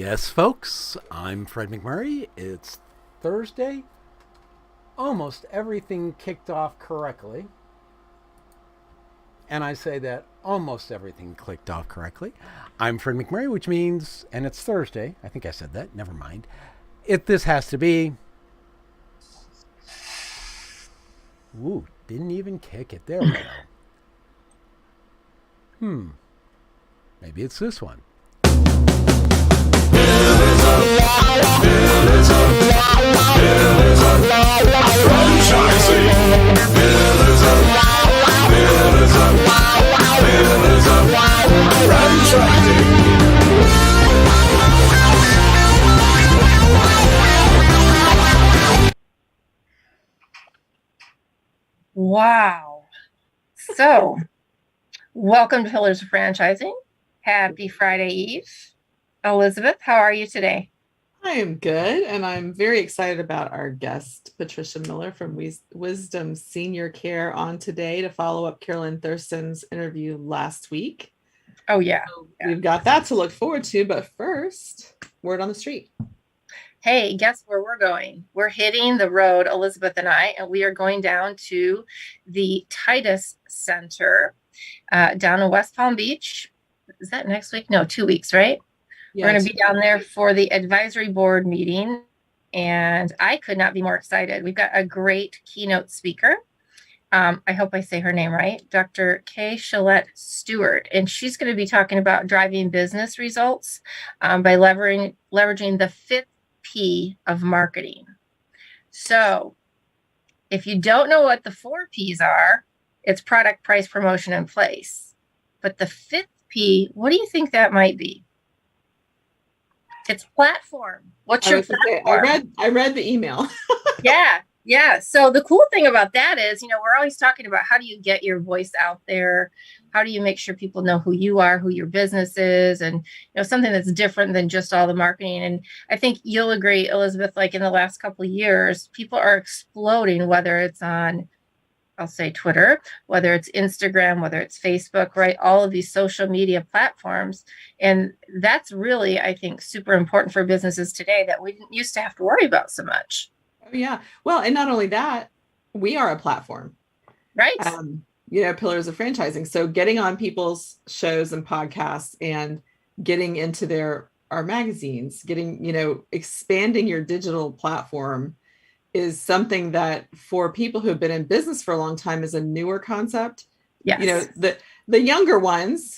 Yes, folks, I'm Fred McMurray. It's Thursday. Almost everything kicked off correctly. And I say that almost everything clicked off correctly. I'm Fred McMurray, which means, and it's Thursday. I think I said that. Never mind. This has to be. Ooh, didn't even kick it. There we go. Maybe it's this one. Wow. So, welcome to Pillars of Franchising. Happy Friday Eve. Elizabeth, how are you today? I am good, and I'm very excited about our guest, Patricia Miller from Wisdom Senior Care, on today to follow up Carolyn Thurston's interview last week. Oh, yeah. So we've got that to look forward to, but first, word on the street. Hey, guess where we're going? We're hitting the road, Elizabeth and I, and we are going down to the Titus Center down in West Palm Beach. Is that next week? No, 2 weeks, right? Yeah, we're going to be down there for the advisory board meeting, and I could not be more excited. We've got a great keynote speaker. I hope I say her name right, Dr. Kay Shalette Stewart, and she's going to be talking about driving business results by leveraging the fifth P of marketing. So if you don't know what the 4 P's are, it's product, price, promotion, and place. But the fifth P, what do you think that might be? It's platform. What's your platform? I read the email. Yeah. So the cool thing about that is, we're always talking about how do you get your voice out there? How do you make sure people know who you are, who your business is, and something that's different than just all the marketing. And I think you'll agree, Elizabeth, like in the last couple of years, people are exploding, whether it's on, I'll say Twitter, whether it's Instagram, whether it's Facebook, right? All of these social media platforms. And that's really, I think, super important for businesses today that we didn't used to have to worry about so much. Oh, yeah. Well, and not only that, we are a platform. Right. Pillars of Franchising. So getting on people's shows and podcasts and getting into our magazines, expanding your digital platform is something that for people who have been in business for a long time is a newer concept. Yes. The younger ones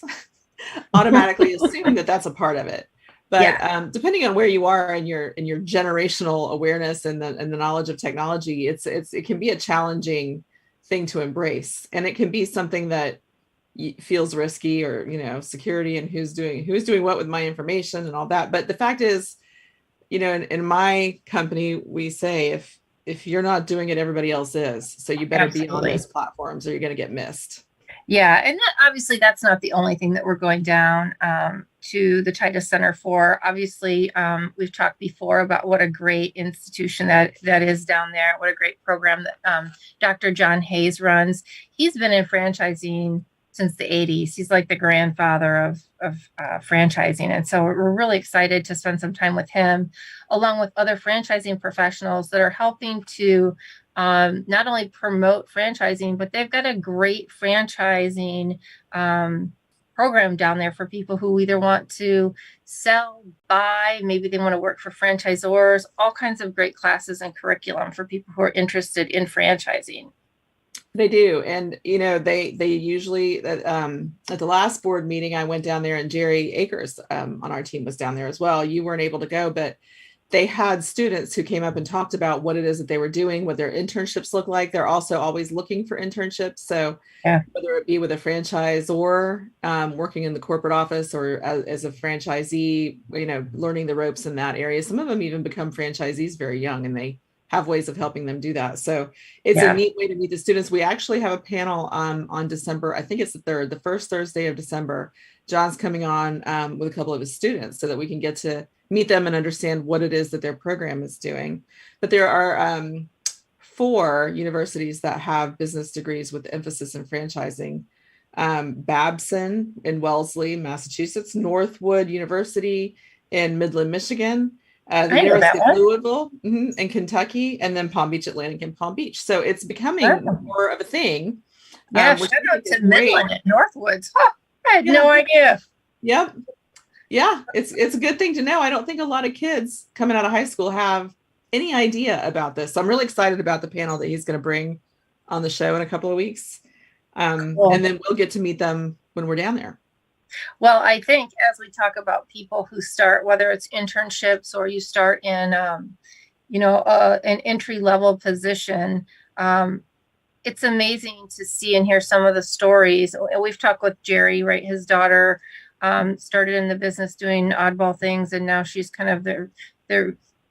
automatically assume that that's a part of it. But depending on where you are in your generational awareness and the knowledge of technology, it can be a challenging thing to embrace, and it can be something that feels risky, or security and who's doing what with my information and all that. But the fact is, in my company, we say if you're not doing it, everybody else is. So you better be on those platforms or you're going to get missed. Yeah. And obviously that's not the only thing that we're going down to the Titus Center for. Obviously, we've talked before about what a great institution that is down there. What a great program that Dr. John Hayes runs. He's been in franchising since the 80s. He's like the grandfather of franchising. And so we're really excited to spend some time with him, along with other franchising professionals that are helping to not only promote franchising, but they've got a great franchising program down there for people who either want to sell, buy, maybe they want to work for franchisors, all kinds of great classes and curriculum for people who are interested in franchising. They do. And, they usually, at the last board meeting, I went down there and Jerry Akers on our team was down there as well. You weren't able to go, but they had students who came up and talked about what it is that they were doing, what their internships look like. They're also always looking for internships. So whether it be with a franchisor, working in the corporate office, or as a franchisee, learning the ropes in that area. Some of them even become franchisees very young, and they have ways of helping them do that. So it's a neat way to meet the students. We actually have a panel on December, I think it's the first Thursday of December. John's coming on with a couple of his students so that we can get to meet them and understand what it is that their program is doing. But there are 4 universities that have business degrees with emphasis in franchising. Babson in Wellesley, Massachusetts, Northwood University in Midland, Michigan, the I know that University of one. Louisville, and Kentucky, and then Palm Beach, Atlantic, and Palm Beach. So it's becoming Oh. more of a thing. Yeah, Which shout I out think to is great. Midland at Northwoods. Huh, I had Yeah. no idea. Yep. Yeah, it's a good thing to know. I don't think a lot of kids coming out of high school have any idea about this. So I'm really excited about the panel that he's going to bring on the show in a couple of weeks. Cool. And then we'll get to meet them when we're down there. Well, I think as we talk about people who start, whether it's internships or you start in, an entry-level position, it's amazing to see and hear some of the stories. We've talked with Jerry, right? His daughter started in the business doing oddball things, and now she's kind of their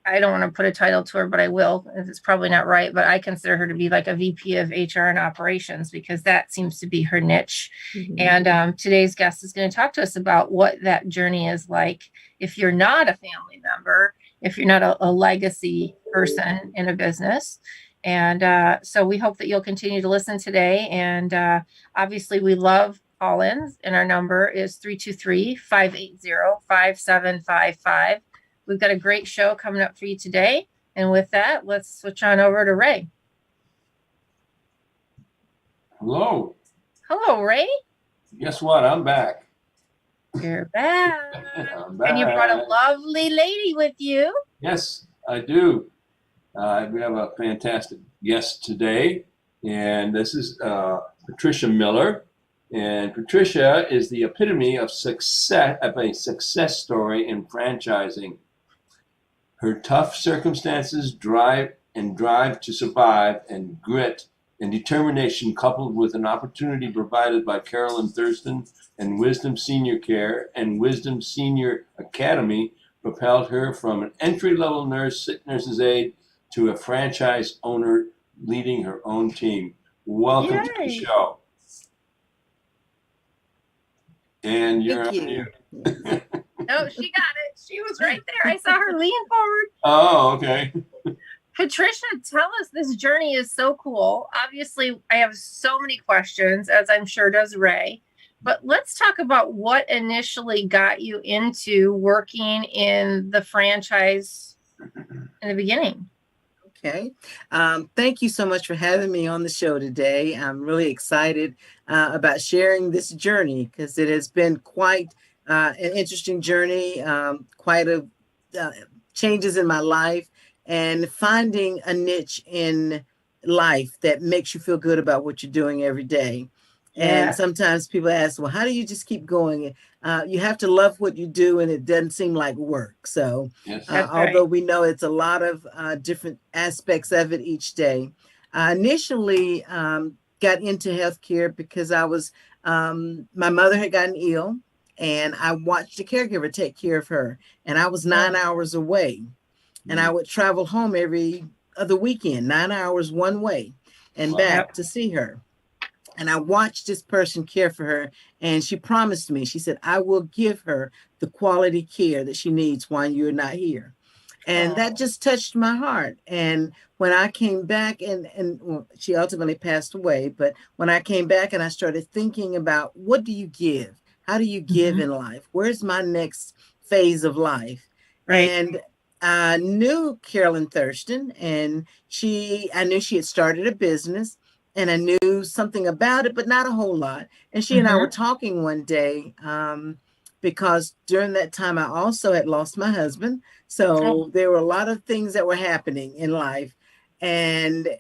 I don't want to put a title to her, but I will. It's probably not right, but I consider her to be like a VP of HR and operations, because that seems to be her niche. Mhm. And today's guest is going to talk to us about what that journey is like if you're not a family member, if you're not a legacy person in a business. And so we hope that you'll continue to listen today. And obviously we love call-ins, and our number is 323-580-5755. We've got a great show coming up for you today. And with that, let's switch on over to Ray. Hello. Hello, Ray. Guess what? I'm back. You're back. I'm back. And you brought a lovely lady with you. Yes, I do. We have a fantastic guest today, and this is Patricia Miller. And Patricia is the epitome of success, of a success story in franchising. Her tough circumstances, drive to survive, and grit and determination, coupled with an opportunity provided by Carolyn Thurston and Wisdom Senior Care and Wisdom Senior Academy, propelled her from an entry-level nurse's aide to a franchise owner leading her own team. Welcome to the show. And you're on mute. No, she got it. She was right there. I saw her lean forward. Oh, okay. Patricia, tell us, this journey is so cool. Obviously, I have so many questions, as I'm sure does Ray. But let's talk about what initially got you into working in the franchise in the beginning. Okay. Thank you so much for having me on the show today. I'm really excited about sharing this journey, because it has been quite an interesting journey, quite a changes in my life, and finding a niche in life that makes you feel good about what you're doing every day. Yeah. And sometimes people ask, well, how do you just keep going? You have to love what you do, and it doesn't seem like work. So Yes. although we know it's a lot of different aspects of it each day. I initially got into healthcare because I was, my mother had gotten ill, and I watched a caregiver take care of her, and I was 9 hours away, and I would travel home every other weekend, 9 hours one way and back to see her. And I watched this person care for her, and she promised me, she said, I will give her the quality care that she needs while you're not here. And that just touched my heart. And when I came back, and well, she ultimately passed away, but when I came back and I started thinking about, what do you give? How do you give in life? Where's my next phase of life? Right. And I knew Carolyn Thurston, and I knew she had started a business, and I knew something about it, but not a whole lot. And she and I were talking one day, because during that time I also had lost my husband. So there were a lot of things that were happening in life. And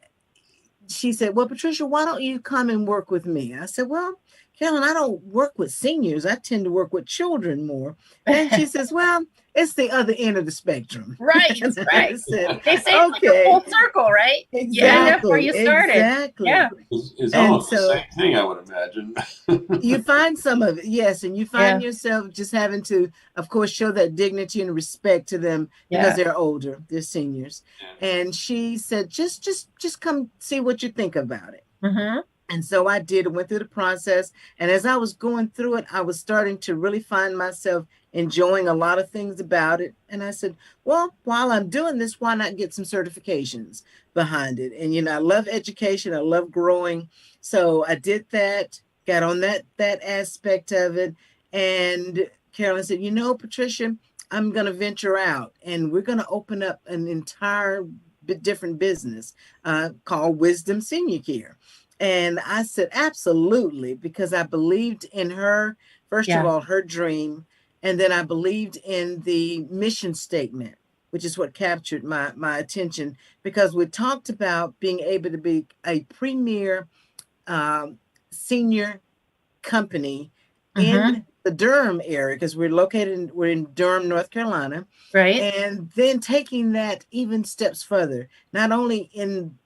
she said, well, Patricia, why don't you come and work with me? I said, well, Carolyn, I don't work with seniors. I tend to work with children more. And she says, well, it's the other end of the spectrum. Right, right. Said, they say it's like a full circle, right? Exactly. You end up where you started. Exactly. Yeah. It's almost the same thing, I would imagine. You find some of it, yes. And you find yourself just having to, of course, show that dignity and respect to them because they're older, they're seniors. Yeah. And she said, just come see what you think about it. And so I did, went through the process. And as I was going through it, I was starting to really find myself enjoying a lot of things about it. And I said, well, while I'm doing this, why not get some certifications behind it? And, you know, I love education. I love growing. So I did that, got on that aspect of it. And Carolyn said, you know, Patricia, I'm going to venture out and we're going to open up an entire different business called Wisdom Senior Care. And I said, absolutely, because I believed in her, first of all, her dream. And then I believed in the mission statement, which is what captured my attention, because we talked about being able to be a premier senior company in the Durham area, because we're in Durham, North Carolina. Right. And then taking that even steps further, not only in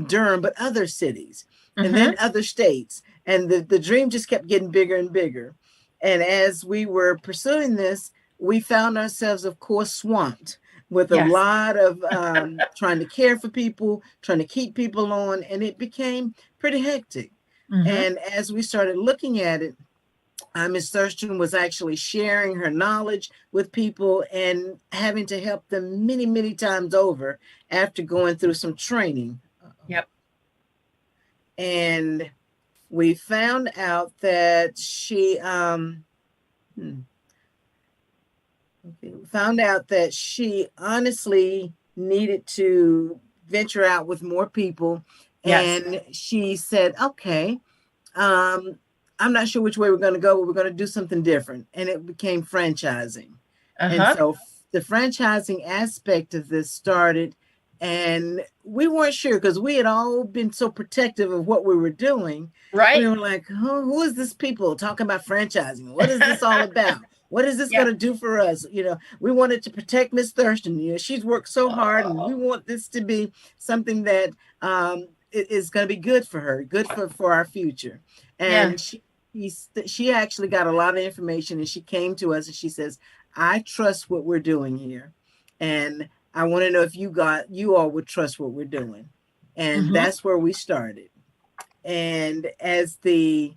Durham, but other cities and then other states. And the dream just kept getting bigger and bigger. And as we were pursuing this, we found ourselves, of course, swamped with a lot of trying to care for people, trying to keep people on, and it became pretty hectic. And as we started looking at it, Ms. Thurston was actually sharing her knowledge with people and having to help them many, many times over after going through some training. Yep. And we found out that she honestly needed to venture out with more people. And she said, okay, I'm not sure which way we're going to go, but we're going to do something different. And it became franchising. And so the franchising aspect of this started, and we weren't sure because we had all been so protective of what we were doing. Right. We were like, who is this people talking about franchising? What is this all about? What is this going to do for us? You know, we wanted to protect Miss Thurston. You know, she's worked so hard, and we want this to be something that is going to be good for her, good for our future. And she actually got a lot of information, and she came to us and she says, I trust what we're doing here. And I want to know if you all would trust what we're doing. And that's where we started. And as the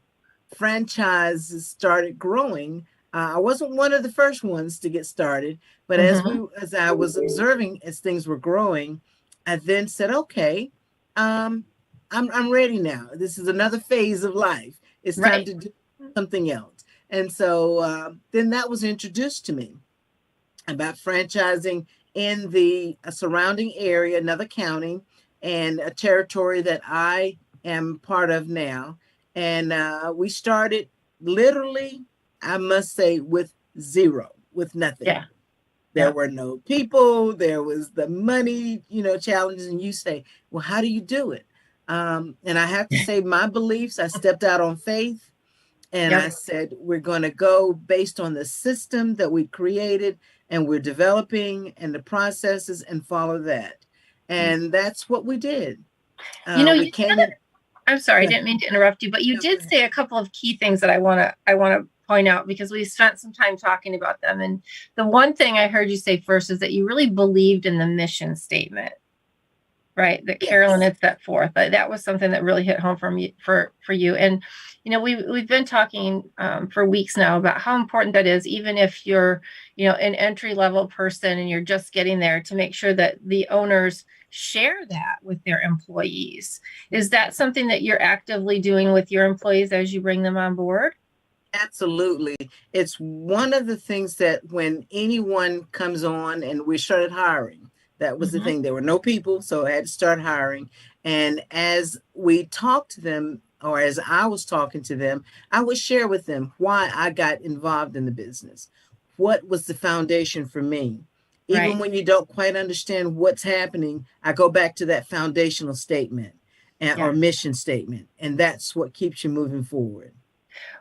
franchise started growing, I wasn't one of the first ones to get started, but as I was observing as things were growing, I then said, okay, I'm ready now. This is another phase of life. It's time to do something else. And so then that was introduced to me about franchising in the surrounding area, another county, and a territory that I am part of now. And we started literally, I must say, with zero, with nothing. Yeah. There were no people. There was the money, challenges. And you say, well, how do you do it? And I have to say my beliefs, I stepped out on faith and I said, we're going to go based on the system that we created and we're developing and the processes and follow that. And that's what we did. I'm sorry, I didn't mean to interrupt you, but you did say a couple of key things that I want to point out because we spent some time talking about them. And the one thing I heard you say first is that you really believed in the mission statement, right? That Carolyn had set forth. That was something that really hit home for you. And, we've been talking for weeks now about how important that is, even if you're, an entry-level person and you're just getting there, to make sure that the owners share that with their employees. Is that something that you're actively doing with your employees as you bring them on board? Absolutely. It's one of the things that when anyone comes on, and we started hiring, that was the thing. There were no people, so I had to start hiring. And as we talked to them, or as I was talking to them, I would share with them why I got involved in the business. What was the foundation for me? Even when you don't quite understand what's happening, I go back to that foundational statement or mission statement. And that's what keeps you moving forward.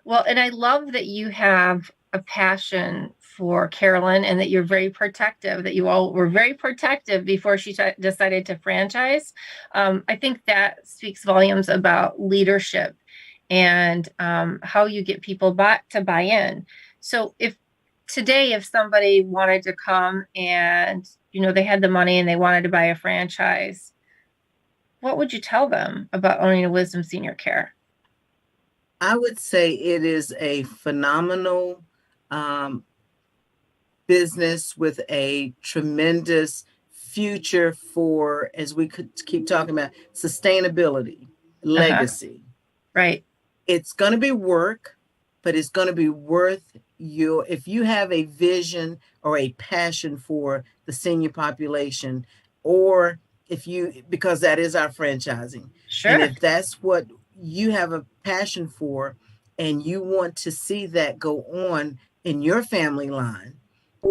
Well, and I love that you have a passion for Carolyn and that you're very protective, that you all were very protective before she decided to franchise. I think that speaks volumes about leadership and how you get people to buy in. So if somebody wanted to come and, they had the money and they wanted to buy a franchise, what would you tell them about owning a Wisdom Senior Care? I would say it is a phenomenal business with a tremendous future for, as we could keep talking about, sustainability, legacy. Right. It's going to be work, but it's going to be worth if you have a vision or a passion for the senior population, or because that is our franchising. Sure. And if that's what you have a passion for and you want to see that go on in your family line,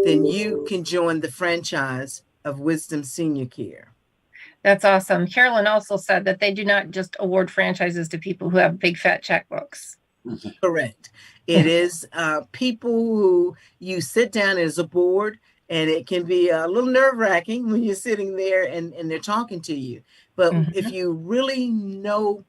then you can join the franchise of Wisdom Senior Care. That's awesome. Carolyn also said that they do not just award franchises to people who have big fat checkbooks. Correct. It is people who you sit down as a board, and it can be a little nerve-wracking when you're sitting there and they're talking to you. But if you really know,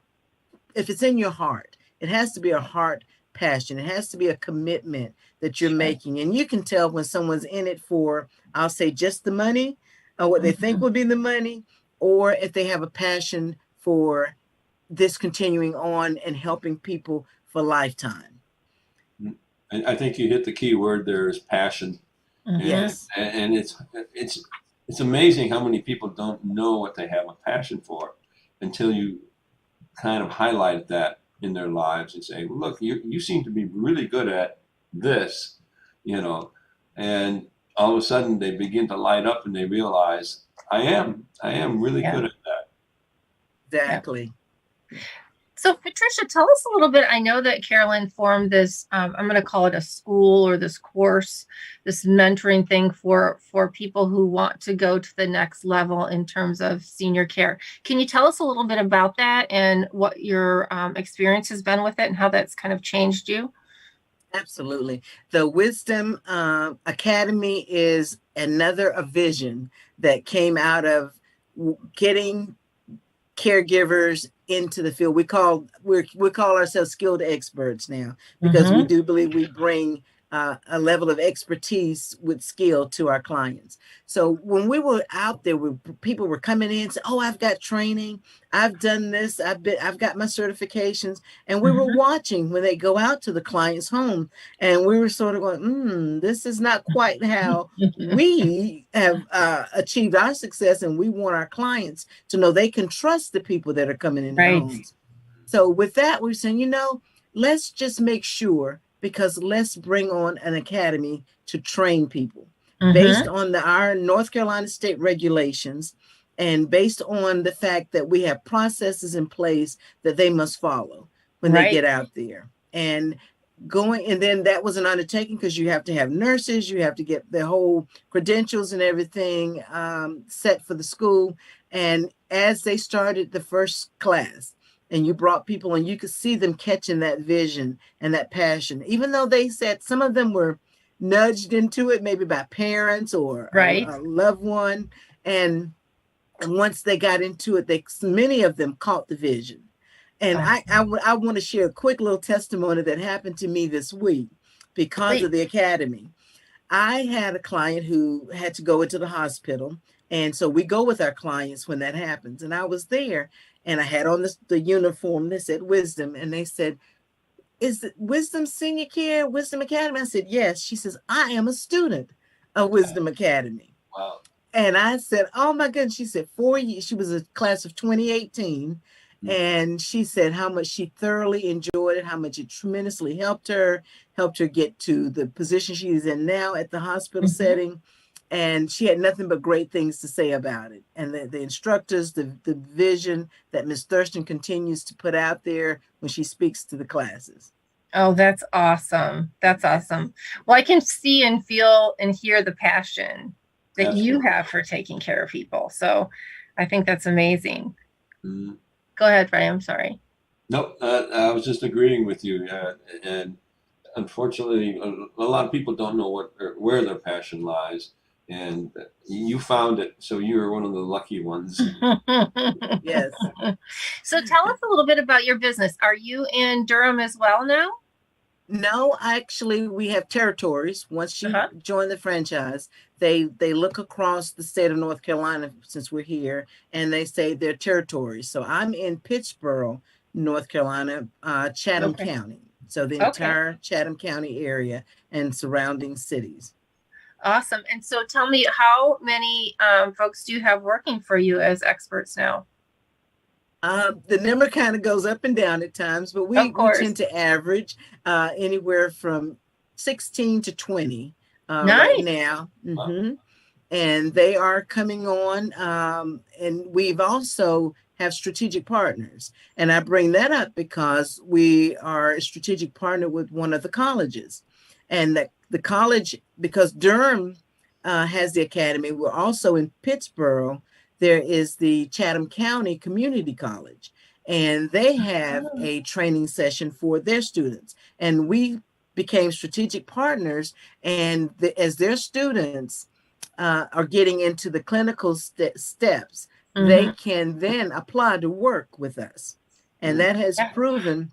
if it's in your heart, it has to be a heart passion. It has to be a commitment that you're making. And you can tell when someone's in it for, I'll say, just the money, or what they think would be the money, or if they have a passion for this continuing on and helping people for a lifetime. I think you hit the key word there is passion. Yes. And it's amazing how many people don't know what they have a passion for until you kind of highlight that in their lives and say, well, look, you seem to be really good at this, and all of a sudden they begin to light up and they realize I am really good at that. Exactly. So Patricia, tell us a little bit. I know that Carolyn formed this, I'm going to call it a school or this course, this mentoring thing for people who want to go to the next level in terms of senior care. Can you tell us a little bit about that and what your experience has been with it and how that's kind of changed you? Absolutely. The Wisdom Academy is another vision that came out of getting caregivers into the field. We call ourselves skilled experts now, because we do believe we bring a level of expertise with skill to our clients. So when we were out there, people were coming in and saying, "Oh, I've got training. I've done this. I've got my certifications." And we were watching when they go out to the client's home, and we were sort of going, "This is not quite how we have achieved our success." And we want our clients to know they can trust the people that are coming in their homes. So with that, we're saying, let's just make sure, because let's bring on an academy to train people based on our North Carolina state regulations, and based on the fact that we have processes in place that they must follow when they get out there. And then that was an undertaking, because you have to have nurses, you have to get the whole credentials and everything set for the school. And as they started the first class, and you brought people, and you could see them catching that vision and that passion, even though they said some of them were nudged into it, maybe by parents or a loved one. And once they got into it, many of them caught the vision. And I want to share a quick little testimony that happened to me this week because of the academy. I had a client who had to go into the hospital. And so we go with our clients when that happens. And I was there, and I had on the uniform that said Wisdom. And they said, "Is it Wisdom Senior Care, Wisdom Academy?" I said, "Yes." She says, "I am a student of Wisdom Academy." Wow. And I said, "Oh my goodness." She said 4 years. She was a class of 2018. And she said how much she thoroughly enjoyed it, how much it tremendously helped her get to the position she is in now at the hospital setting. And she had nothing but great things to say about it. And the instructors, the vision that Ms. Thurston continues to put out there when she speaks to the classes. Oh, that's awesome. That's awesome. Well, I can see and feel and hear the passion that you have for taking care of people. So I think that's amazing. Go ahead, Ray. I'm sorry. No, I was just agreeing with you. And unfortunately, a lot of people don't know where their passion lies. And you found it, so you're one of the lucky ones. Yes. So tell us a little bit about your business. Are you in Durham as well now? No, actually, we have territories. Once you join the franchise, they look across the state of North Carolina, since we're here, and they say they're territories. So I'm in Pittsboro, North Carolina, Chatham County. So the entire Chatham County area and surrounding cities. Awesome. And so tell me, how many folks do you have working for you as experts now? The number kind of goes up and down at times, but we tend to average anywhere from 16 to 20 Nice. right now. And they are coming on. And we've also have strategic partners. And I bring that up because we are a strategic partner with one of the colleges. And the college, because Durham has the academy, we're also in Pittsburgh. There is the Chatham County Community College, and they have a training session for their students. And we became strategic partners. And as their students are getting into the clinical steps, they can then apply to work with us. And that has proven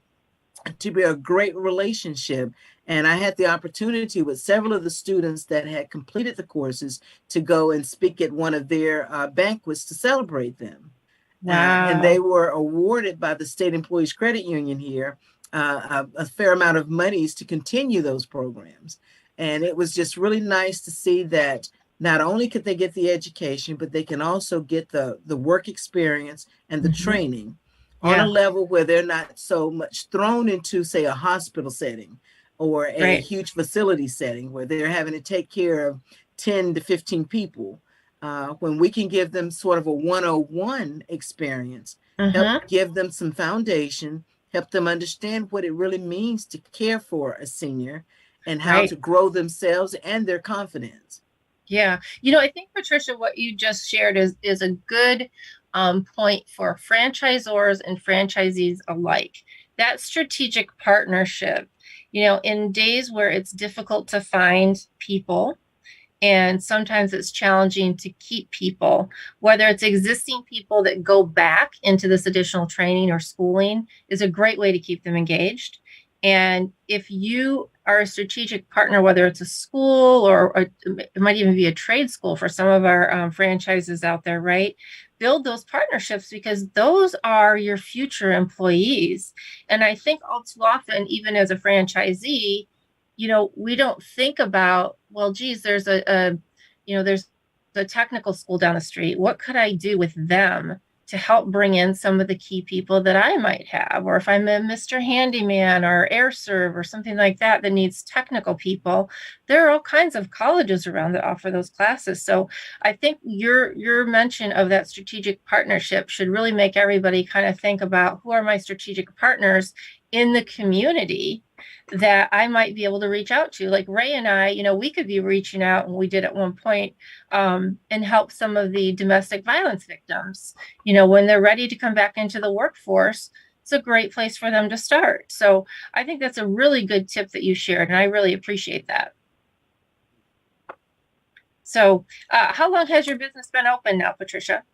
to be a great relationship. And I had the opportunity with several of the students that had completed the courses to go and speak at one of their banquets to celebrate them. Wow. And they were awarded by the State Employees Credit Union here a fair amount of monies to continue those programs. And it was just really nice to see that not only could they get the education, but they can also get the work experience and the training on a level where they're not so much thrown into, say, a hospital setting or a huge facility setting where they're having to take care of 10 to 15 people. When we can give them sort of a 101 experience, help give them some foundation, help them understand what it really means to care for a senior and how to grow themselves and their confidence. Yeah. You know, I think, Patricia, what you just shared is a good point for franchisors and franchisees alike. That strategic partnership, you know, in days where it's difficult to find people and sometimes it's challenging to keep people, whether it's existing people that go back into this additional training or schooling, is a great way to keep them engaged. And if you are a strategic partner, whether it's a school or it might even be a trade school for some of our franchises out there, right? Build those partnerships because those are your future employees. And I think all too often, even as a franchisee, you know, we don't think about, well, geez, there's there's a technical school down the street. What could I do with them to help bring in some of the key people that I might have? Or if I'm a Mr. Handyman or Air Serve or something like that that needs technical people, there are all kinds of colleges around that offer those classes. So I think your mention of that strategic partnership should really make everybody kind of think about, who are my strategic partners in the community that I might be able to reach out to. Like Ray and I, you know, we could be reaching out, and we did at one point, and help some of the domestic violence victims. You know, when they're ready to come back into the workforce, it's a great place for them to start. So I think that's a really good tip that you shared, and I really appreciate that. So how long has your business been open now, Patricia?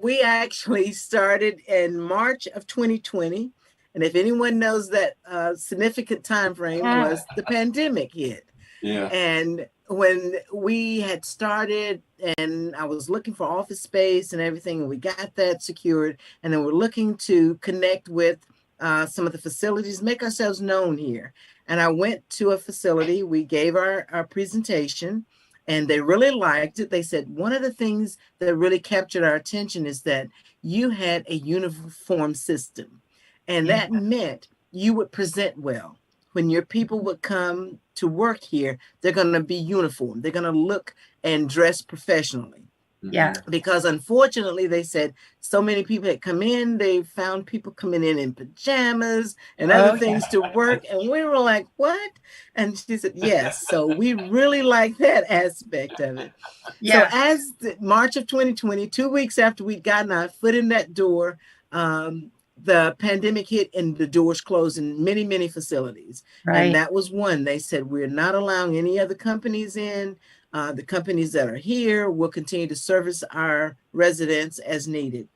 We actually started in March of 2020. And if anyone knows that significant time frame was the pandemic hit. Yeah. And when we had started and I was looking for office space and everything, and we got that secured, and then we're looking to connect with some of the facilities, make ourselves known here. And I went to a facility, we gave our presentation, and they really liked it. They said, one of the things that really captured our attention is that you had a uniform system. And that meant you would present well. When your people would come to work here, they're going to be uniform. They're going to look and dress professionally. Yeah. Because unfortunately, they said so many people had come in, they found people coming in pajamas and other things to work. And we were like, what? And she said, yes. So we really like that aspect of it. Yeah. So as March of 2020, 2 weeks after we'd gotten our foot in that door, the pandemic hit and the doors closed in many, many facilities. Right. And that was one. They said, we're not allowing any other companies in. The companies that are here will continue to service our residents as needed.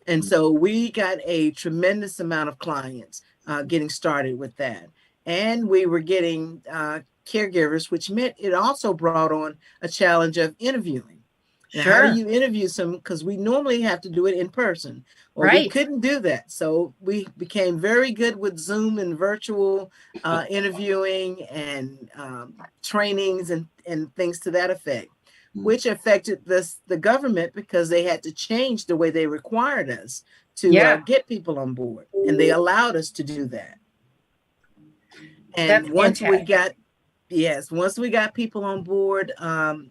And so we got a tremendous amount of clients getting started with that. And we were getting caregivers, which meant it also brought on a challenge of interviewing. Now, how do you interview some? Because we normally have to do it in person. Well, we couldn't do that. So we became very good with Zoom and virtual interviewing and trainings and things to that effect, which affected the government because they had to change the way they required us to get people on board. And they allowed us to do that. And once we got Yes, once we got people on board,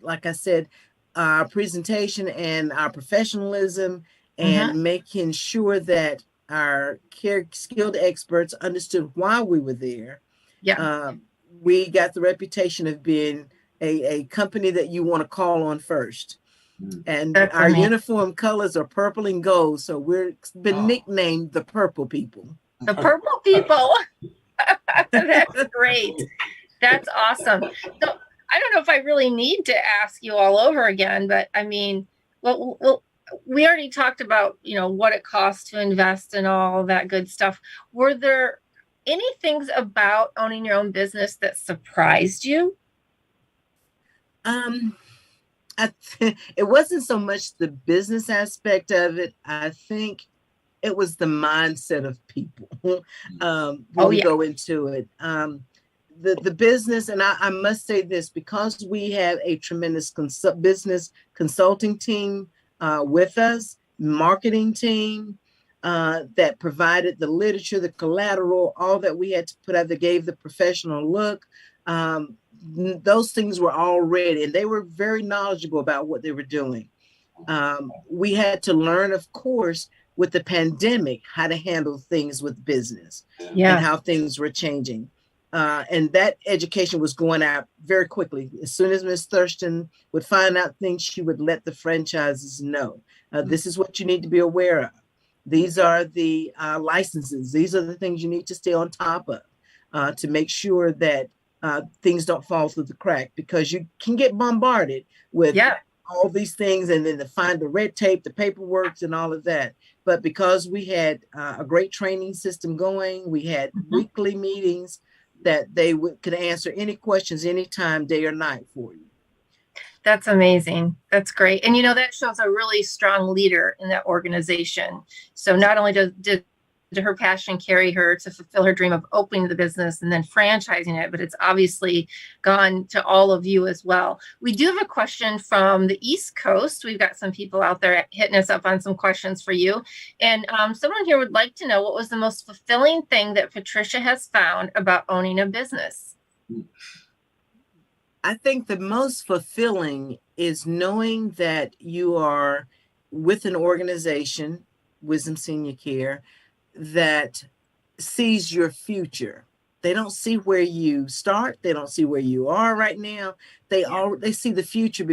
like I said, our presentation and our professionalism Mhm. and making sure that our care skilled experts understood why we were there. Yeah. Um, we got the reputation of being a company that you want to call on first. And That's our amazing. uniform colors are purple and gold, so we're been Oh. nicknamed the Purple People. The purple people. That's great. That's awesome. So I don't know if I really need to ask you all over again, but I mean, well, we already talked about, what it costs to invest and all that good stuff. Were there any things about owning your own business that surprised you? Um, it wasn't so much the business aspect of it. I think it was the mindset of people when we go into it. The business, and I must say this, because we have a tremendous business consulting team with us, marketing team that provided the literature, the collateral, all that we had to put out that gave the professional look. Those things were all ready, and they were very knowledgeable about what they were doing. We had to learn, of course, with the pandemic, how to handle things with business and how things were changing. And that education was going out very quickly. As soon as Ms. Thurston would find out things, she would let the franchises know. This is what you need to be aware of. These are the licenses. These are the things you need to stay on top of to make sure that things don't fall through the crack, because you can get bombarded with all these things and then to find the red tape, the paperwork and all of that. But because we had a great training system going, we had weekly meetings that they could answer any questions anytime, day or night for you. That's amazing. That's great. And that shows a really strong leader in that organization. So not only did her passion carry her to fulfill her dream of opening the business and then franchising it, but it's obviously gone to all of you as well. We do have a question from the East Coast. We've got some people out there hitting us up on some questions for you. And someone here would like to know, what was the most fulfilling thing that Patricia has found about owning a business? I think the most fulfilling is knowing that you are with an organization, Wisdom Senior Care, that sees your future. They don't see where you start. They don't see where you are right now. They see the future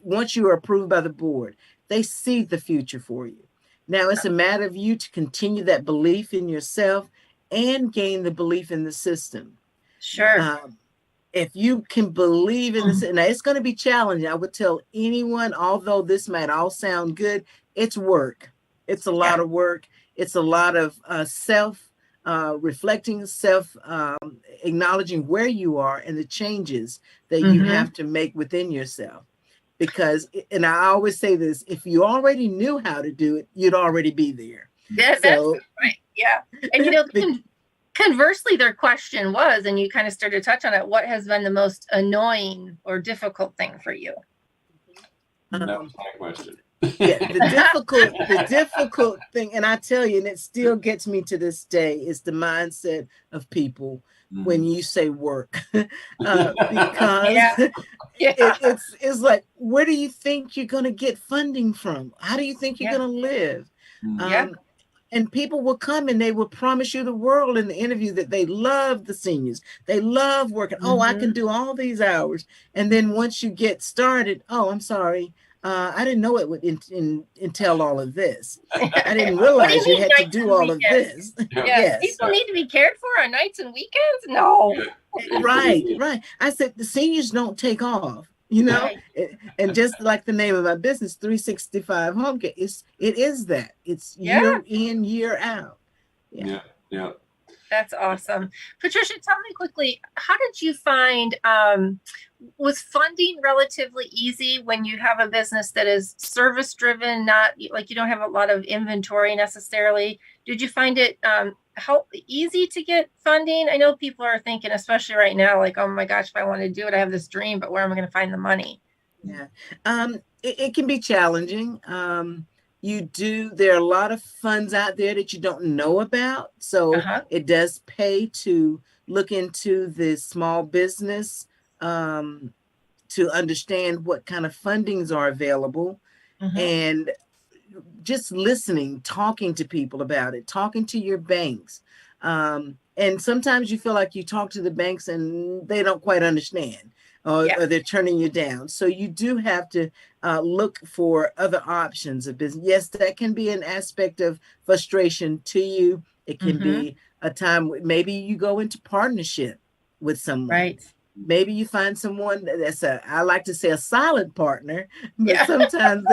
once you are approved by the board. They see the future for you. Now it's a matter of you to continue that belief in yourself and gain the belief in the system. Sure. If you can believe in this, now it's going to be challenging. I would tell anyone, although this might all sound good, it's work. It's a lot of work. It's a lot of reflecting, acknowledging where you are and the changes that you have to make within yourself. Because, and I always say this, if you already knew how to do it, you'd already be there. That's right. Yeah. And conversely, their question was, and you kind of started to touch on it, what has been the most annoying or difficult thing for you? That was my question. The difficult thing, and I tell you, and it still gets me to this day, is the mindset of people when you say work. Because it's like, where do you think you're going to get funding from? How do you think you're going to live? And people will come and they will promise you the world in the interview that they love the seniors. They love working. Oh, I can do all these hours. And then once you get started, I'm sorry. I didn't know it would entail all of this. I didn't realize you had to do all of this. Yes. People need to be cared for on nights and weekends? No. Right. I said the seniors don't take off. And just like the name of my business, 365 Home Care, it is that. It's year in, year out. Yeah. That's awesome. Patricia, tell me quickly, how did you find, was funding relatively easy when you have a business that is service driven, not like you don't have a lot of inventory necessarily? Did you find it how easy to get funding? I know people are thinking, especially right now, like, oh my gosh, if I want to do it, I have this dream, but where am I going to find the money? Yeah, it can be challenging. There are a lot of funds out there that you don't know about. So it does pay to look into the small business to understand what kind of fundings are available, and just listening, talking to people about it, talking to your banks. And sometimes you feel like you talk to the banks and they don't quite understand, or they're turning you down. So you do have to look for other options of business. Yes, that can be an aspect of frustration to you. It can be a time maybe you go into partnership with someone. Right. Maybe you find someone that's I like to say a silent partner, but sometimes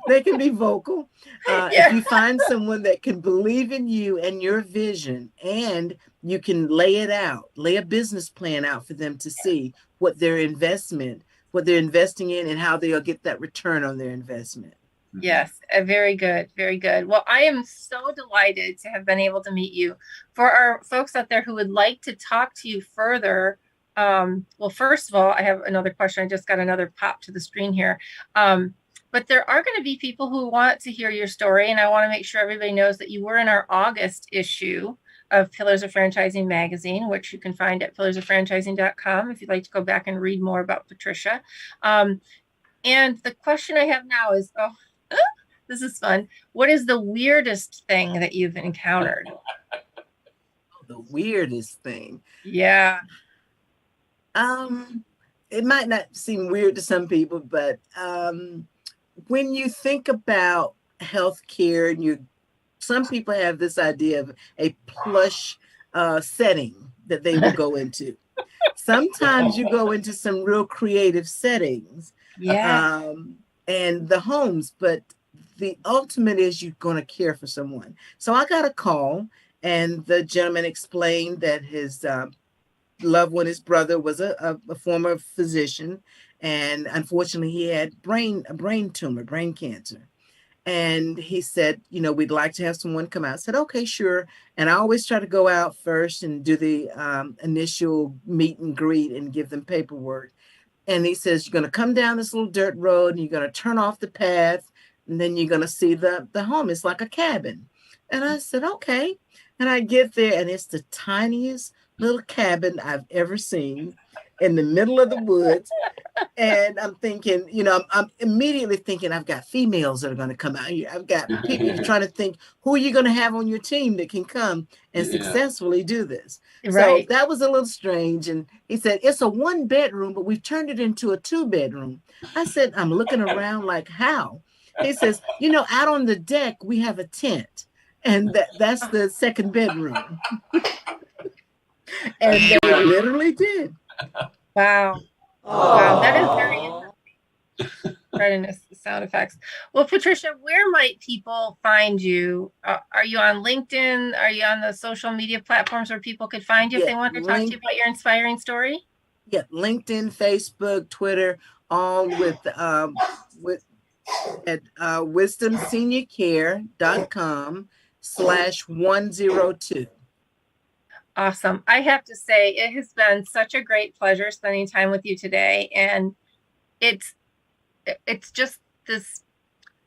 they can be vocal. If you find someone that can believe in you and your vision, and you can lay it out, lay a business plan out for them to see what they're investing in, and how they'll get that return on their investment. Yes, very good. Very good. Well, I am so delighted to have been able to meet you. For our folks out there who would like to talk to you further, well, first of all, I have another question. I just got another pop to the screen here. But there are going to be people who want to hear your story, and I want to make sure everybody knows that you were in our August issue of Pillars of Franchising magazine, which you can find at pillarsoffranchising.com if you'd like to go back and read more about Patricia. And the question I have now is, this is fun. What is the weirdest thing that you've encountered? The weirdest thing? Yeah. It might not seem weird to some people, but when you think about healthcare, and some people have this idea of a plush setting that they will go into. Sometimes you go into some real creative settings, and the homes, but the ultimate is you're going to care for someone. So I got a call, and the gentleman explained that his loved one, his brother, was a former physician, and unfortunately he had a brain tumor, brain cancer. And he said, we'd like to have someone come out. I said, okay, sure. And I always try to go out first and do the initial meet and greet and give them paperwork. And he says, you're going to come down this little dirt road, and you're going to turn off the path, and then you're going to see the home. It's like a cabin. And I said, okay. And I get there, and it's the tiniest little cabin I've ever seen in the middle of the woods. And I'm thinking, I'm immediately thinking, I've got females that are going to come out here. I've got people. You're trying to think, who are you going to have on your team that can come and successfully do this? Right. So that was a little strange. And he said, it's a 1-bedroom, but we've turned it into a 2-bedroom. I said, I'm looking around like, how? He says, out on the deck, we have a tent, and that's the 2nd bedroom. And they literally did. Wow. Wow, that is very interesting. Right in the sound effects. Well, Patricia, where might people find you? Are you on LinkedIn? Are you on the social media platforms where people could find you if they want to talk to you about your inspiring story? Yeah, LinkedIn, Facebook, Twitter, all at wisdomseniorcare.com/102. Awesome. I have to say, it has been such a great pleasure spending time with you today. And it's just this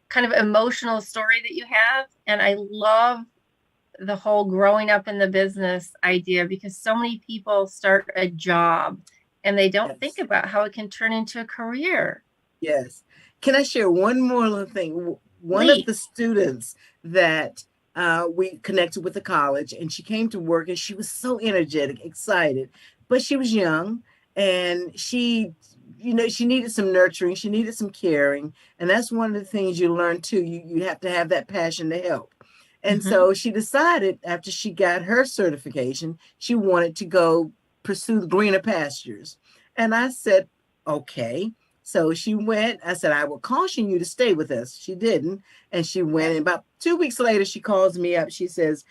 kind of emotional story that you have. And I love the whole growing up in the business idea, because so many people start a job and they don't think about how it can turn into a career. Yes. Can I share one more little thing? One of the students that we connected with the college, and she came to work, and she was so energetic, excited, but she was young, and she needed some nurturing. She needed some caring. And that's one of the things you learn too. You have to have that passion to help. And so she decided, after she got her certification, she wanted to go pursue the greener pastures. And I said, okay. So she went. I said, I will caution you to stay with us. She didn't. And she went. And about 2 weeks later, she calls me up. She says,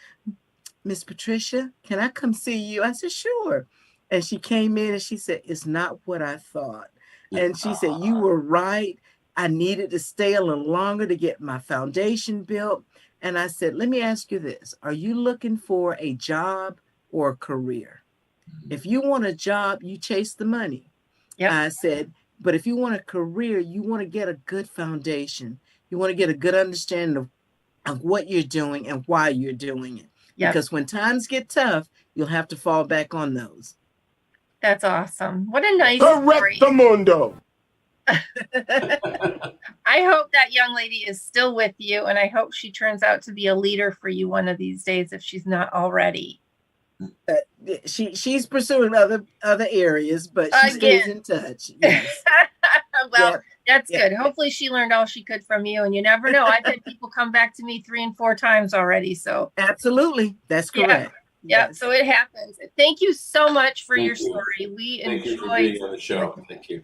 Miss Patricia, can I come see you? I said, sure. And she came in and she said, it's not what I thought. And she said, you were right. I needed to stay a little longer to get my foundation built. And I said, let me ask you this. Are you looking for a job or a career? If you want a job, you chase the money. I said, but if you want a career, you want to get a good foundation. You want to get a good understanding of what you're doing and why you're doing it. Yep. Because when times get tough, you'll have to fall back on those. That's awesome. What a nice story. Correctamundo. I hope that young lady is still with you, and I hope she turns out to be a leader for you one of these days if she's not already. She's pursuing other areas, but she stays in touch. Yes. Well, that's good. Hopefully she learned all she could from you, and you never know. I've had people come back to me 3 and 4 times already. So absolutely, that's correct. Yeah, so it happens. Thank you so much for your you. story. We Thank you for enjoyed being on the show. Thank you.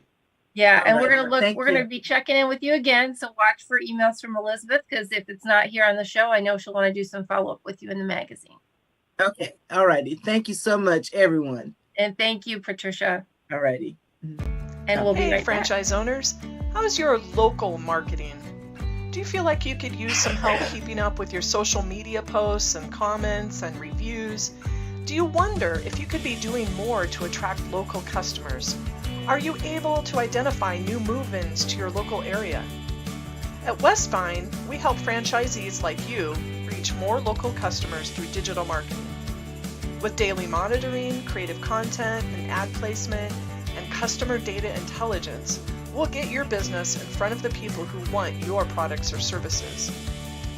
Yeah, and All we're right. gonna gonna be checking in with you again. So watch for emails from Elizabeth, because if it's not here on the show, I know she'll want to do some follow-up with you in the magazine. Okay. All righty. Thank you so much, everyone. And thank you, Patricia. All righty. And we'll be Hey, right franchise owners, how's your local marketing? Do you feel like you could use some help keeping up with your social media posts and comments and reviews? Do you wonder if you could be doing more to attract local customers? Are you able to identify new move-ins to your local area? At Westvine, we help franchisees like you reach more local customers through digital marketing. With daily monitoring, creative content, and ad placement, and customer data intelligence, we'll get your business in front of the people who want your products or services.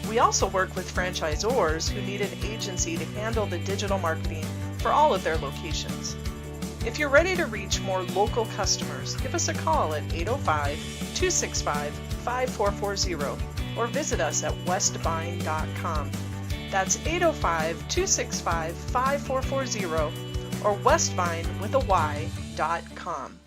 We also work with franchisors who need an agency to handle the digital marketing for all of their locations. If you're ready to reach more local customers, give us a call at 805-265-5440 or visit us at westvine.com. That's 805-265-5440 or westvine.com.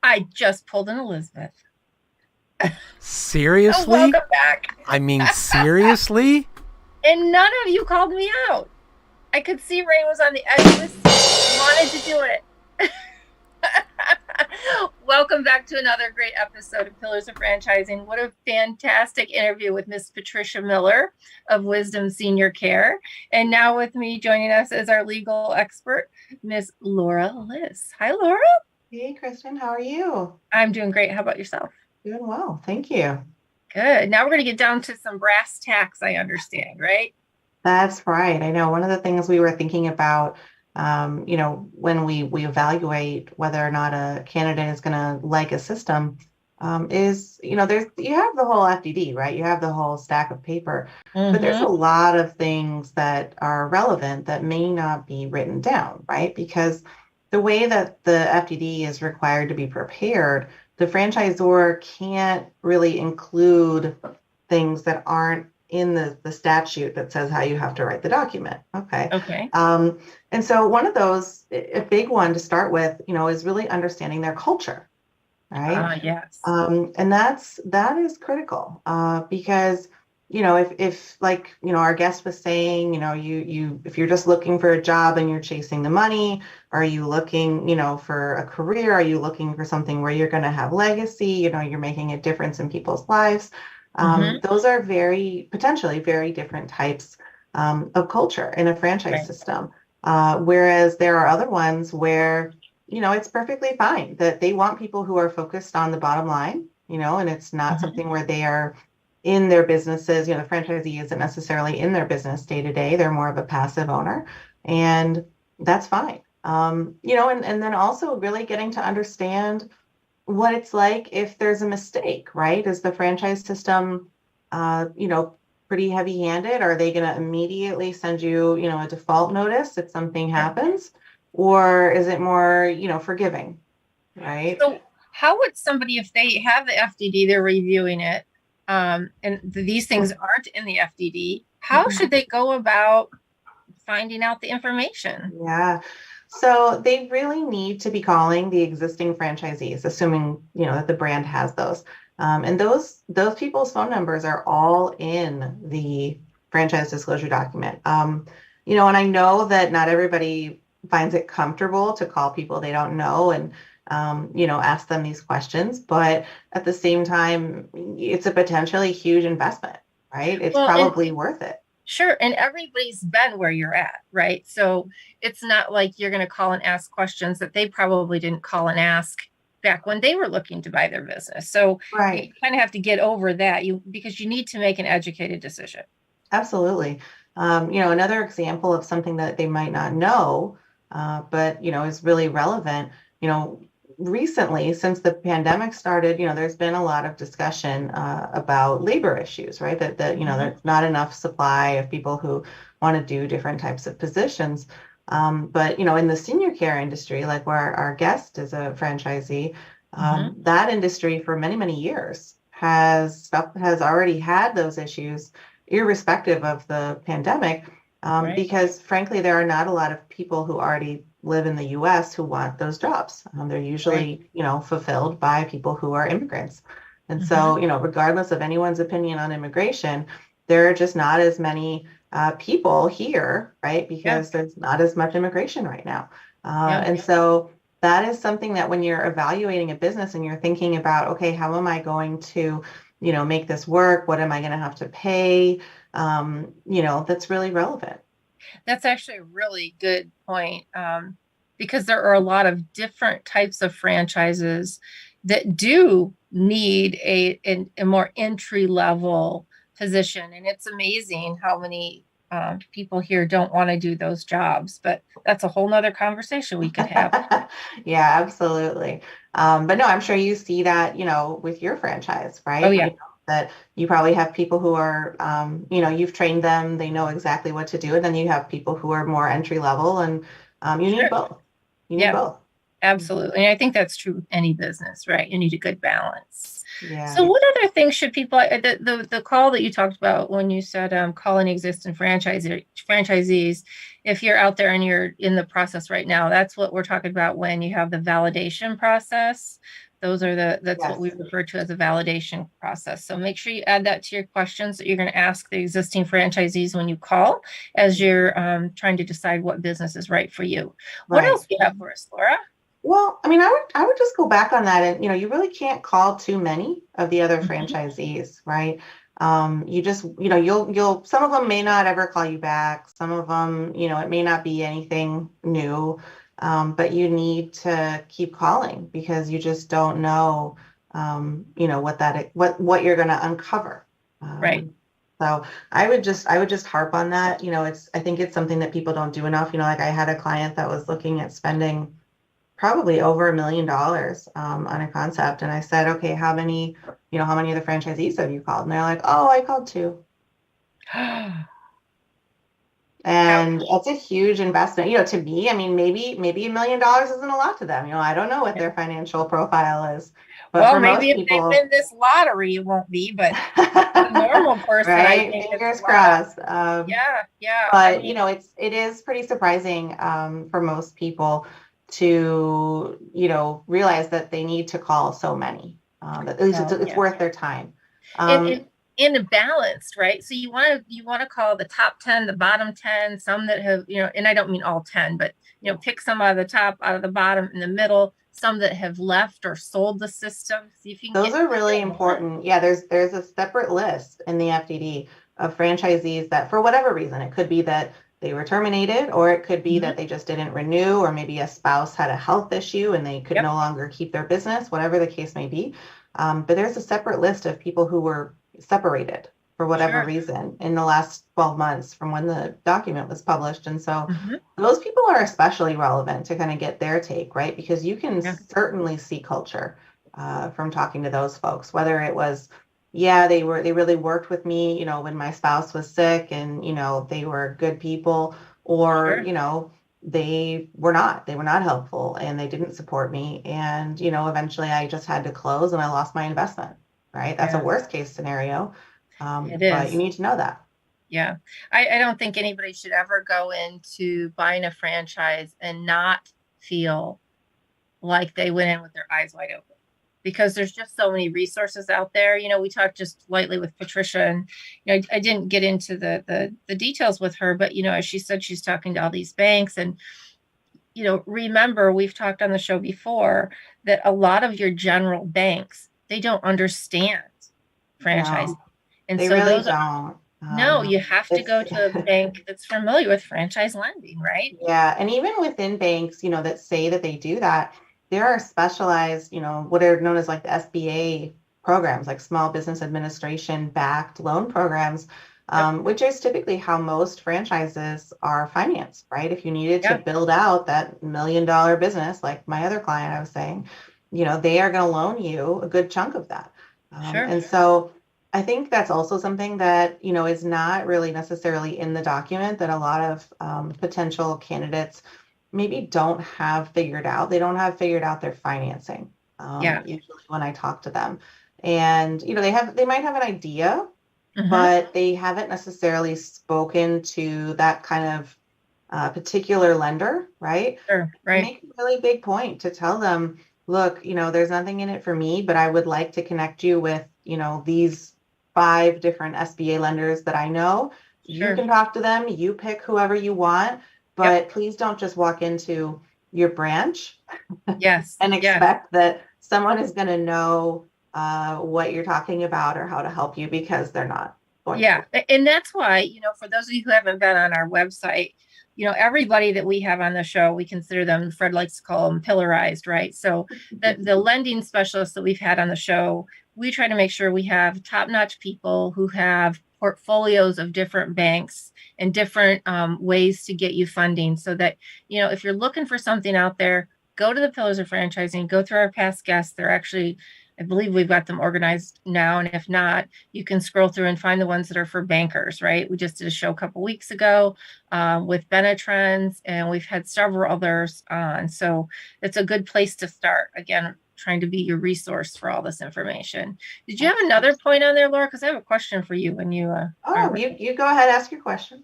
I just pulled an Elizabeth. Seriously? Oh, welcome back. I mean, seriously? And none of you called me out. I could see Ray was on the edge of his seat. Wanted to do it. Welcome back to another great episode of Pillars of Franchising. What a fantastic interview with Miss Patricia Miller of Wisdom Senior Care. And now with me joining us as our legal expert, Miss Laura Liss. Hi, Laura. Hey, Kristin, how are you? I'm doing great. How about yourself? Doing well, thank you. Good. Now we're going to get down to some brass tacks, I understand, right? That's right. I know one of the things we were thinking about, when we evaluate whether or not a candidate is going to like a system, is, you have the whole FDD, right? You have the whole stack of paper, but there's a lot of things that are relevant that may not be written down, right? Because the way that the FDD is required to be prepared, the franchisor can't really include things that aren't in the statute that says how you have to write the document. Okay. And so one of those, a big one to start with, is really understanding their culture, right? Yes. And that is critical because, if like, our guest was saying, if you're just looking for a job and you're chasing the money, are you looking, for a career? Are you looking for something where you're going to have legacy? You're making a difference in people's lives. Those are potentially very different types of culture in a franchise system. Whereas there are other ones where, it's perfectly fine that they want people who are focused on the bottom line, and it's not something where they are in their businesses. The franchisee isn't necessarily in their business day to day. They're more of a passive owner, and that's fine. And then also really getting to understand what it's like if there's a mistake, right? Is the franchise system, pretty heavy-handed? Are they going to immediately send you, a default notice if something happens? Or is it more, forgiving, right? So how would somebody, if they have the FDD, they're reviewing it, and these things aren't in the FDD, how should they go about finding out the information? Yeah. So they really need to be calling the existing franchisees, assuming, that the brand has those. And those people's phone numbers are all in the franchise disclosure document. And I know that not everybody finds it comfortable to call people they don't know and, ask them these questions. But at the same time, it's a potentially huge investment, right? It's probably worth it. Sure. And everybody's been where you're at, right? So it's not like you're going to call and ask questions that they probably didn't call and ask back when they were looking to buy their business. So Right. you kind of have to get over that because you need to make an educated decision. Absolutely. Another example of something that they might not know, but, is really relevant, recently, since the pandemic started, there's been a lot of discussion about labor issues, right? That there's not enough supply of people who want to do different types of positions. But, in the senior care industry, like where our guest is a franchisee, that industry for many, many years has already had those issues, irrespective of the pandemic, because frankly, there are not a lot of people who already live in the U.S. who want those jobs. They're usually, fulfilled by people who are immigrants. And so, regardless of anyone's opinion on immigration, there are just not as many people here, right? Because there's not as much immigration right now. And so that is something that when you're evaluating a business and you're thinking about, okay, how am I going to, make this work? What am I going to have to pay? That's really relevant. That's actually a really good point, because there are a lot of different types of franchises that do need a more entry level position. And it's amazing how many people here don't want to do those jobs, but that's a whole nother conversation we could have. Yeah, absolutely. But no, I'm sure you see that, with your franchise, right? Oh, yeah. That you probably have people who are, you've trained them, they know exactly what to do. And then you have people who are more entry level, and you need both. You need both. Absolutely. And I think that's true with any business, right? You need a good balance. Yeah. So what other things should people, the call that you talked about when you said calling existing franchisees, if you're out there and you're in the process right now, that's what we're talking about when you have the validation process. That's what we refer to as a validation process. So make sure you add that to your questions that you're going to ask the existing franchisees when you call, as you're trying to decide what business is right for you. What else do you have for us, Laura? Well, I mean, I would just go back on that, and you really can't call too many of the other franchisees, right? You just, you'll some of them may not ever call you back. Some of them, it may not be anything new. But you need to keep calling, because you just don't know, what you're going to uncover. Right. So I would just harp on that. I think it's something that people don't do enough. Like I had a client that was looking at spending probably over $1 million on a concept, and I said, okay, how many of the franchisees have you called? And they're like, oh, I called 2. And it's a huge investment, to me. I mean, maybe $1 million isn't a lot to them. I don't know what their financial profile is. But well, for maybe most if people, they win this lottery, it won't be, but the normal person, right? I think, Fingers crossed. Yeah. But it is pretty surprising for most people to realize that they need to call so many. At least it's worth their time. In a balanced, right? So you want to call the top 10, the bottom 10, some that have, and I don't mean all 10, but, pick some out of the top, out of the bottom, in the middle, some that have left or sold the system. See if you can. Those are really important. Yeah, there's a separate list in the FDD of franchisees that, for whatever reason, it could be that they were terminated, or it could be that they just didn't renew, or maybe a spouse had a health issue and they could no longer keep their business, whatever the case may be. But there's a separate list of people who were separated for whatever reason in the last 12 months from when the document was published. And so those people are especially relevant to kind of get their take, right? Because you can certainly see culture from talking to those folks, whether it was, they really worked with me, when my spouse was sick, and, they were good people, or, they were not helpful, and they didn't support me. And, eventually I just had to close, and I lost my investment. Right. That's a worst case scenario. It is. But you need to know that. Yeah. I don't think anybody should ever go into buying a franchise and not feel like they went in with their eyes wide open, because there's just so many resources out there. We talked just lightly with Patricia, and I didn't get into the details with her, but as she said, she's talking to all these banks, and remember, we've talked on the show before that a lot of your general banks, they don't understand franchise. No, and they so really those don't. no, you have to go to a bank that's familiar with franchise lending, right? Yeah. And even within banks, that say that they do that, there are specialized, what are known as like the SBA programs, like Small Business Administration backed loan programs, which is typically how most franchises are financed, right? If you needed to build out that $1 million business, like my other client I was saying, they are going to loan you a good chunk of that. And so I think that's also something that, is not really necessarily in the document that a lot of potential candidates maybe don't have figured out. They don't have figured out their financing. Usually when I talk to them, and they might have an idea, but they haven't necessarily spoken to that kind of particular lender, right? Sure, right. Make a really big point to tell them, look, there's nothing in it for me, but I would like to connect you with, these 5 different SBA lenders that I know. Sure. You can talk to them. You pick whoever you want, but please don't just walk into your branch and expect that someone is going to know what you're talking about or how to help you, because they're not going to. And that's why, for those of you who haven't been on our website, everybody that we have on the show, we consider them, Fred likes to call them pillarized, right? So the lending specialists that we've had on the show, we try to make sure we have top-notch people who have portfolios of different banks and different ways to get you funding, so that, if you're looking for something out there, go to the Pillars of Franchising, go through our past guests. They're actually, I believe we've got them organized now. And if not, you can scroll through and find the ones that are for bankers, right? We just did a show a couple weeks ago with Benetrends, and we've had several others on. So it's a good place to start. Again, trying to be your resource for all this information. Did you have another point on there, Laura? Because I have a question for you when you... you go ahead, ask your question.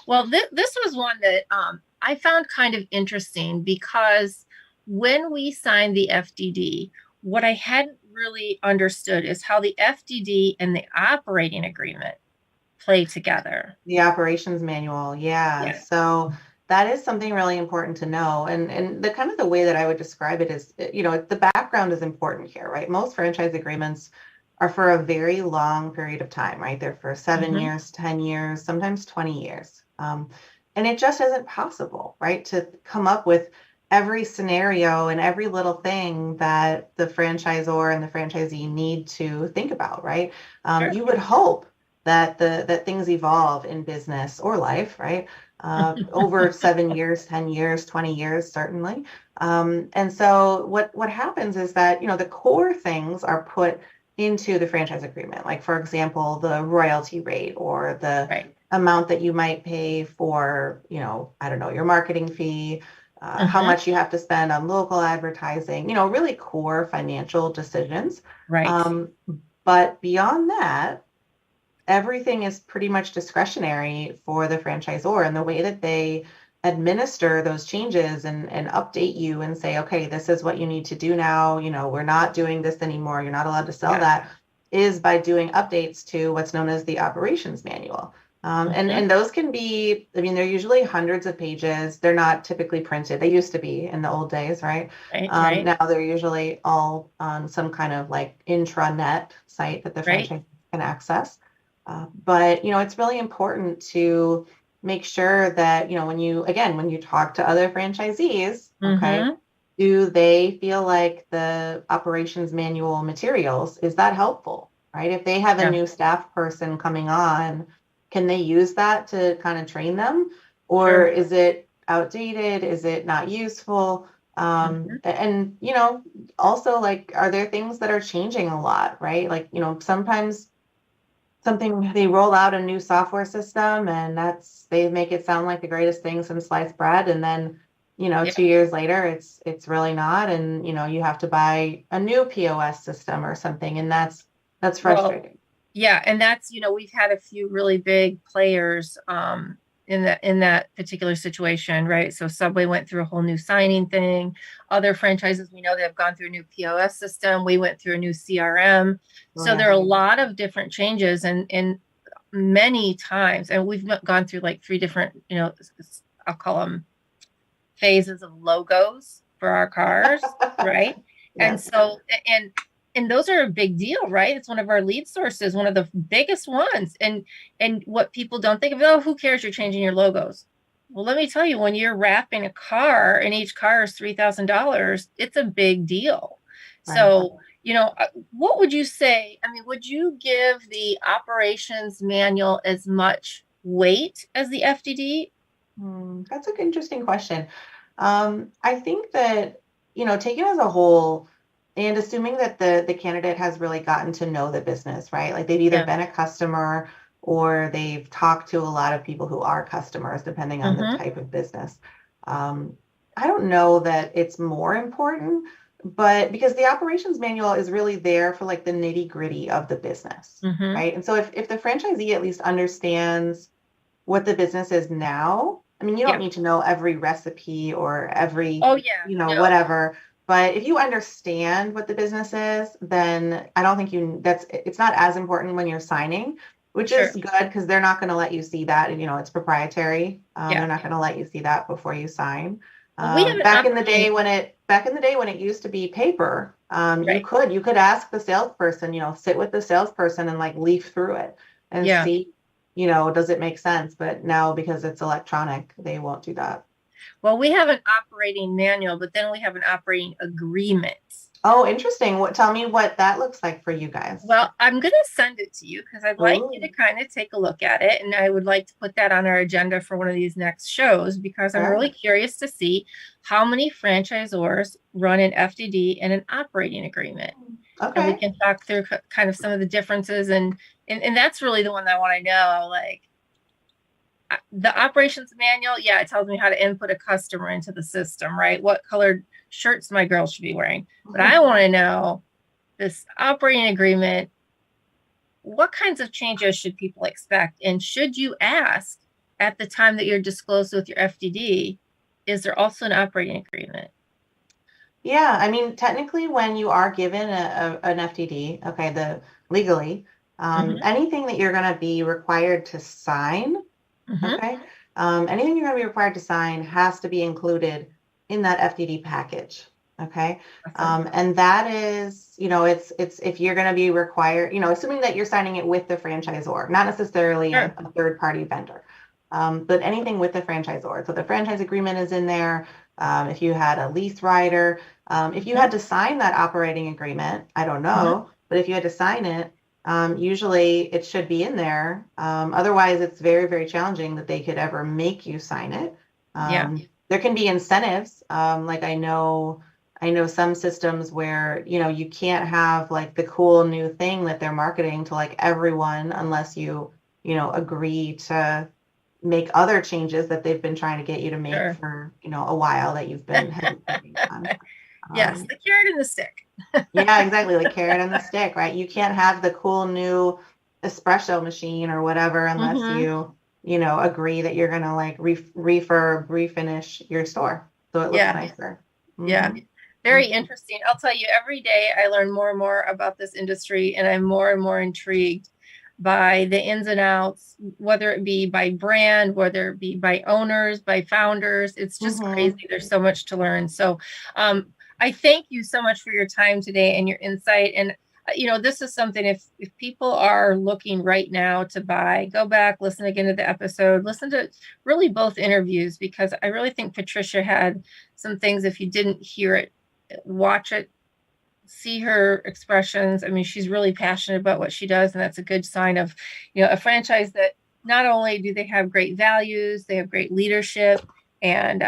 Well, this was one that I found kind of interesting, because when we signed the FDD, what I hadn't really understood is how the FDD and the operating agreement play together. The operations manual. Yeah. So that is something really important to know. And the kind of the way that I would describe it is, the background is important here, right? Most franchise agreements are for a very long period of time, right? They're for 7 years, 10 years, sometimes 20 years. And it just isn't possible, right, to come up with every scenario and every little thing that the franchisor and the franchisee need to think about, right? You would hope that that things evolve in business or life, right? Over 7 years, 10 years, 20 years, certainly. And so what happens is that, the core things are put into the franchise agreement. Like, for example, the royalty rate, or the amount that you might pay for, I don't know, your marketing fee, how much you have to spend on local advertising, really core financial decisions. Right. But beyond that, everything is pretty much discretionary for the franchisor, and the way that they administer those changes and update you and say, okay, this is what you need to do now. We're not doing this anymore. You're not allowed to sell that, is by doing updates to what's known as the operations manual. And those can be, they're usually hundreds of pages. They're not typically printed. They used to be in the old days, right? Right. Now they're usually all on some kind of like intranet site that the franchise can access. But, it's really important to make sure that, when you talk to other franchisees, okay, do they feel like the operations manual materials, is that helpful, right? If they have a new staff person coming on, can they use that to kind of train them? Or is it outdated? Is it not useful? And, also, like, are there things that are changing a lot, right? Like, sometimes they roll out a new software system, and they make it sound like the greatest thing since sliced bread. And then, 2 years later, it's really not. And, you have to buy a new POS system or something. And that's frustrating. Well, and that's, we've had a few really big players in that particular situation, right? So Subway went through a whole new signing thing. Other franchises, we know they've gone through a new POS system. We went through a new CRM. So there are a lot of different changes, and many times, and we've gone through like 3 different, I'll call them phases of logos for our cars, right? And so, and those are a big deal, right? It's one of our lead sources, one of the biggest ones. And what people don't think of, who cares? You're changing your logos. Well, let me tell you, when you're wrapping a car and each car is $3,000, it's a big deal. Right. So, what would you say? I mean, would you give the operations manual as much weight as the FDD? That's an interesting question. I think that, taken as a whole, and assuming that the candidate has really gotten to know the business, right? Like they've either Yeah. been a customer or they've talked to a lot of people who are customers, depending on the type of business. I don't know that it's more important, but because the operations manual is really there for like the nitty gritty of the business, right? And so if the franchisee at least understands what the business is now, I mean, you don't need to know every recipe or every, whatever. But if you understand what the business is, then I don't think it's not as important when you're signing, which is good because they're not going to let you see that. And, it's proprietary. They're not going to let you see that before you sign. Back in the day when it used to be paper, you could ask the salesperson, sit with the salesperson and like leaf through it and see, does it make sense? But now because it's electronic, they won't do that. Well, we have an operating manual, but then we have an operating agreement. Oh, interesting. Tell me what that looks like for you guys. Well, I'm going to send it to you because I'd like you to kind of take a look at it. And I would like to put that on our agenda for one of these next shows because I'm really curious to see how many franchisors run an FDD and an operating agreement. Okay. And we can talk through kind of some of the differences. And that's really the one that I want to know, like, the operations manual, it tells me how to input a customer into the system, right? What colored shirts my girls should be wearing. But I want to know this operating agreement, what kinds of changes should people expect? And should you ask at the time that you're disclosed with your FDD, is there also an operating agreement? Yeah, I mean, technically when you are given an FDD, legally, anything that you're going to be required to sign, anything you're going to be required to sign has to be included in that FDD package. Okay. And that is, it's if you're going to be required, assuming that you're signing it with the franchisor, not necessarily a third party vendor, but anything with the franchisor. So the franchise agreement is in there. If you had a lease rider, if you had to sign that operating agreement, I don't know, but if you had to sign it, usually it should be in there. Otherwise, it's very, very challenging that they could ever make you sign it. There can be incentives. Like I know some systems where, you can't have like the cool new thing that they're marketing to like everyone unless you, agree to make other changes that they've been trying to get you to make for, a while that you've been hesitating on. Yes, the carrot and the stick. Yeah, exactly. The carrot and the stick, right? You can't have the cool new espresso machine or whatever unless you agree that you're going to like refurb, refinish your store. So it looks nicer. Yeah. Very interesting. I'll tell you, every day I learn more and more about this industry and I'm more and more intrigued by the ins and outs, whether it be by brand, whether it be by owners, by founders. It's just crazy. There's so much to learn. So, I thank you so much for your time today and your insight. And, this is something if people are looking right now to buy, go back, listen again to the episode, listen to really both interviews, because I really think Patricia had some things, if you didn't hear it, watch it, see her expressions. I mean, she's really passionate about what she does. And that's a good sign of, a franchise that not only do they have great values, they have great leadership, and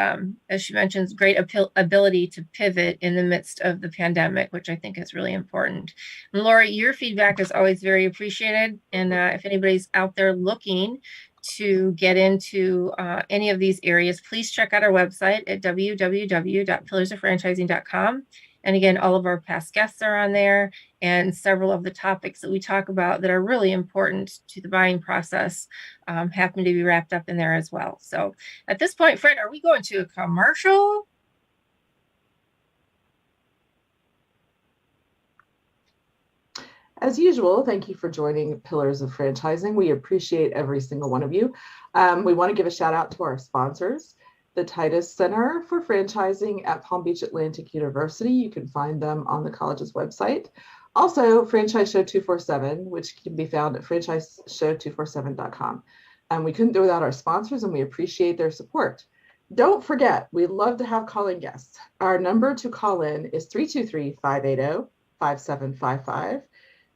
as she mentions, great ability to pivot in the midst of the pandemic, which I think is really important. And Lori, your feedback is always very appreciated. And if anybody's out there looking to get into any of these areas, please check out our website at www.pillarsoffranchising.com. And again, all of our past guests are on there, and several of the topics that we talk about that are really important to the buying process happen to be wrapped up in there as well. So at this point, Fred, are we going to a commercial? As usual, thank you for joining Pillars of Franchising. We appreciate every single one of you. We want to give a shout out to our sponsors, the Titus Center for Franchising at Palm Beach Atlantic University. You can find them on the college's website. Also, Franchise Show 247, which can be found at franchiseshow247.com. And we couldn't do it without our sponsors, and we appreciate their support. Don't forget, we love to have call-in guests. Our number to call in is 323-580-5755.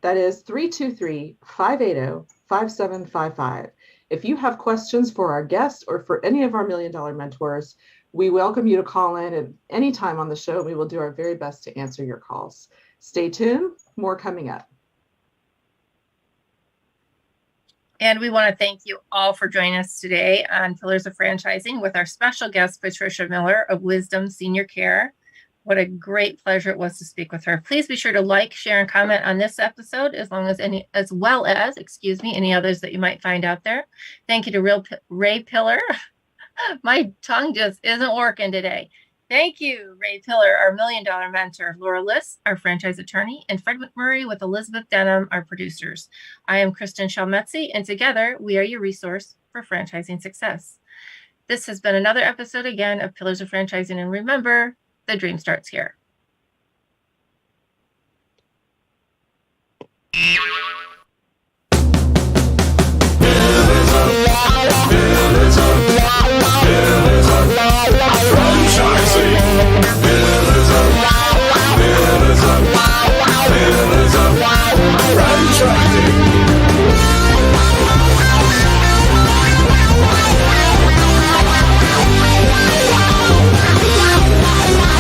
That is 323-580-5755. If you have questions for our guests or for any of our Million Dollar mentors, we welcome you to call in at any time on the show. We will do our very best to answer your calls. Stay tuned, more coming up. And we want to thank you all for joining us today on Pillars of Franchising with our special guest, Patricia Miller of Wisdom Senior Care. What a great pleasure it was to speak with her. Please be sure to like, share, and comment on this episode, as well as any others that you might find out there. Thank you to Ray Pillar. My tongue just isn't working today. Thank you, Ray Pillar, our Million Dollar mentor, Laura Liss, our franchise attorney, and Fred McMurray with Elizabeth Denham, our producers. I am Kristin Selmeczy, and together we are your resource for franchising success. This has been another episode again of Pillars of Franchising, and remember, the dream starts here.